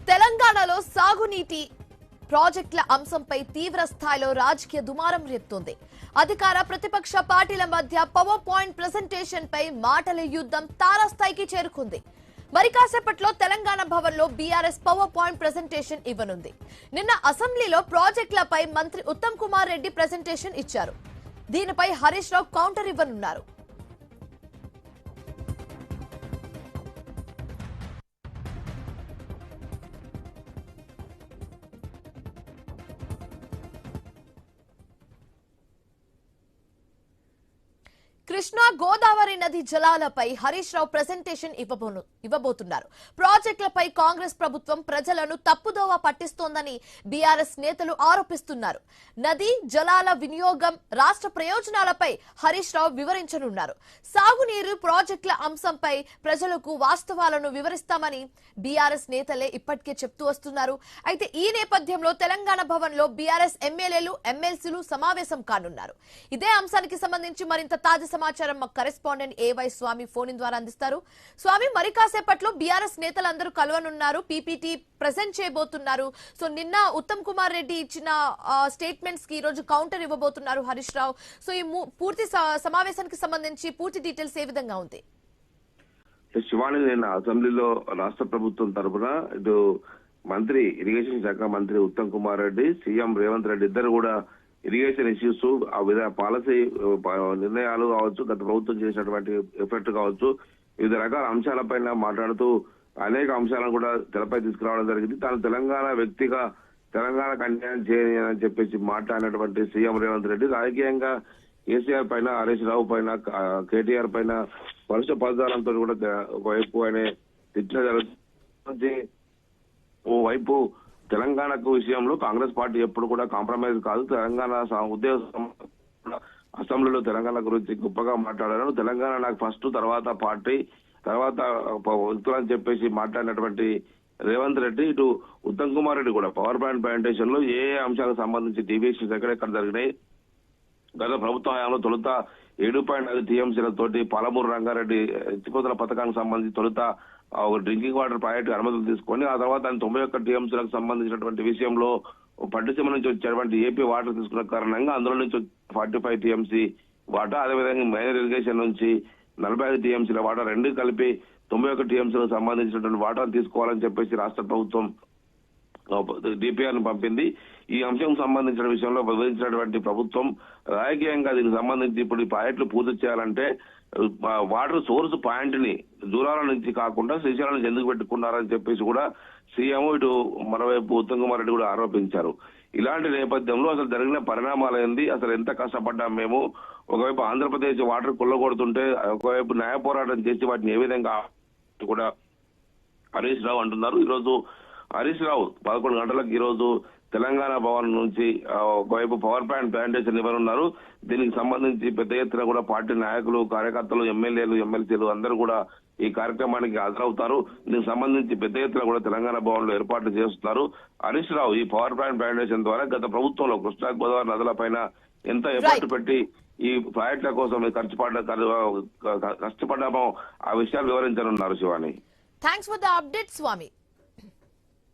తెలంగాణలో సాగునీటి ప్రాజెక్టుల అంశంపై తీవ్ర స్థాయిలో రాజకీయ దుమారం రేపుతోంది. అధికార ప్రతిపక్ష పార్టీల మధ్య పవర్ పాయింట్ ప్రెజెంటేషన్ పై మాటల యుద్ధం తారాస్థాయికి చేరుకుంది. మరి కాసేపట్లో తెలంగాణ భవన్ లో బీఆర్ఎస్ పవర్ పాయింట్ ప్రెజెంటేషన్ ఇవ్వనుంది. నిన్న అసెంబ్లీలో ప్రాజెక్టులపై మంత్రి ఉత్తమ్ కుమార్ రెడ్డి ప్రెజెంటేషన్ ఇచ్చారు. దీనిపై హరీష్ రావు కౌంటర్ ఇవ్వనున్నారు. కృష్ణా గోదావరి నది జలాలపై హరీష్ రావు ప్రెజెంటేషన్ ఇవ్వబోతున్నారు. ప్రాజెక్టులపై కాంగ్రెస్ ప్రభుత్వం ప్రజలను తప్పుదోవ పట్టిస్తోందని బీఆర్ఎస్ నేతలు ఆరోపిస్తున్నారు. నది జలాల వినియోగం రాష్ట్ర ప్రయోజనాలపై హరీష్ రావు వివరించనున్నారు. సాగునీరు ప్రాజెక్టుల అంశంపై ప్రజలకు వాస్తవాలను వివరిస్తామని బీఆర్ఎస్ నేతలే ఇప్పటికే చెప్తూ వస్తున్నారు. అయితే ఈ నేపథ్యంలో తెలంగాణ భవన్ లో బీఆర్ఎస్ ఎమ్మెల్యేలు ఎమ్మెల్సీలు సమావేశం కానున్నారు. ఇదే అంశానికి సంబంధించి మరింత తాజా సమాచారం మా కరెస్పాండెంట్ ఏవై స్వామి ఫోన్ ద్వారా అందిస్తారు. స్వామి, మరి కాసేపట్లో బీఆర్ఎస్ నేతలందరూ కలవనున్నారు, పీపీటీ ప్రెజెంట్ చేయబోతున్నారు. సో నిన్న ఉత్తమ్ కుమార్ రెడ్డి ఇచ్చిన స్టేట్మెంట్స్ కి ఈ రోజు కౌంటర్ ఇవ్వబోతున్నారు హరీష్ రావు. సో ఈ పూర్తి సమావేశానికి సంబంధించి పూర్తి డీటెయిల్స్ ఏ విధంగా ఉంది? శివాని, నిన్న అసెంబ్లీలో రాష్ట్ర ప్రభుత్వం తరఫున ఇటు మంత్రి ఇరిగేషన్ శాఖ మంత్రి ఉత్తమ్ కుమార్ రెడ్డి, సీఎం రేవంత్ రెడ్డి ఇద్దరు కూడా ఇరిగేషన్ ఇష్యూస్, ఆ విధంగా పాలసీ నిర్ణయాలు కావచ్చు, గత ప్రభుత్వం చేసినటువంటి ఎఫెక్ట్ కావచ్చు, వివిధ రకాల అంశాలపైన మాట్లాడుతూ అనేక అంశాలను కూడా తెరపై తీసుకురావడం జరిగింది. తాను తెలంగాణ వ్యక్తిగా తెలంగాణకు అన్యాయం చేయని చెప్పేసి మాట్లాడినటువంటి సీఎం రేవంత్ రెడ్డి రాజకీయంగా కేసీఆర్ పైన, హరీష్ రావు పైన, కేటీఆర్ పైన వరుస పదాలంతో కూడా ఒకవైపు ఆయన తిట్టిన జరుగుతుంది. ఓవైపు తెలంగాణకు విషయంలో కాంగ్రెస్ పార్టీ ఎప్పుడు కూడా కాంప్రమైజ్ కాదు. తెలంగాణ ఉద్యోగ అసెంబ్లీలో తెలంగాణ గురించి గొప్పగా మాట్లాడారు. తెలంగాణ నాకు ఫస్ట్, తర్వాత పార్టీ, తర్వాత వ్యక్తులని చెప్పేసి మాట్లాడినటువంటి రేవంత్ రెడ్డి ఇటు ఉత్తమ్ కుమార్ రెడ్డి కూడా పవర్ పాయింట్ ప్రెజెంటేషన్ లో ఏ అంశాలకు సంబంధించి డీవియేషన్స్ ఎక్కడెక్కడ జరిగినాయి, గత ప్రభుత్వ హయాంలో తొలుత 7.5 టీఎంసీలతోటి పాలమూరు రంగారెడ్డి ఎత్తిపోతల పథకానికి సంబంధించి తొలుత ఒక డ్రింకింగ్ వాటర్ ప్రాజెక్టు అనుమతులు తీసుకొని ఆ తర్వాత 91 టీఎంసీలకు సంబంధించినటువంటి విషయంలో పట్టిసీమ నుంచి వచ్చేటువంటి ఏపీ వాటర్ తీసుకున్న కారణంగా అందులో నుంచి 45 టీఎంసీ వాటర్, అదేవిధంగా మైనర్ ఇరిగేషన్ నుంచి 45 టీఎంసీల వాటర్ రెండు కలిపి 91 టీఎంసీలకు సంబంధించినటువంటి వాటర్ తీసుకోవాలని చెప్పేసి రాష్ట్ర ప్రభుత్వం డిపిఆర్ ను పంపింది. ఈ అంశం సంబంధించిన విషయంలో వివరించినటువంటి ప్రభుత్వం రాజకీయంగా దీనికి సంబంధించి ఇప్పుడు ఈ ప్రాజెక్టులు పూర్తి చేయాలంటే వాటర్ సోర్స్ పాయింట్ ని దూరాల నుంచి కాకుండా శ్రీశైలం నుంచి ఎందుకు పెట్టుకున్నారని చెప్పేసి కూడా సీఎం ఇటు మరోవైపు ఉత్తమ్ కుమార్ రెడ్డి కూడా ఆరోపించారు. ఇలాంటి నేపథ్యంలో అసలు జరిగిన పరిణామాలు ఏంది, అసలు ఎంత కష్టపడ్డాం మేము, ఒకవైపు ఆంధ్రప్రదేశ్ వాటర్ కొల్లగొడుతుంటే ఒకవైపు న్యాయ పోరాటం చేసి వాటిని ఏ విధంగా కూడా హరీష్ రావు అంటున్నారు. ఈరోజు హరీష్ రావు 11 గంటలకు ఈరోజు తెలంగాణ భవన్ నుంచి ఒకవైపు పవర్ పాయింట్ ప్రెజెంటేషన్ ఇవ్వనున్నారు. దీనికి సంబంధించి పెద్ద ఎత్తున కూడా పార్టీ నాయకులు, కార్యకర్తలు, ఎమ్మెల్యేలు, ఎమ్మెల్సీలు అందరూ కూడా ఈ కార్యక్రమానికి హాజరవుతారు. దీనికి సంబంధించి పెద్ద ఎత్తున కూడా తెలంగాణ భవన్ లో ఏర్పాట్లు చేస్తున్నారు. హరీష్ రావు ఈ పవర్ పాయింట్ ప్రెజెంటేషన్ ద్వారా గత ప్రభుత్వంలో కృష్ణా గోదావరి నదుల పైన ఎంత ఎఫర్ట్ పెట్టి ఈ ప్రాజెక్టుల కోసం కష్టపడ్డామో ఆ విషయాలు వివరించనున్నారు. Shivani, thanks for the update Swamy.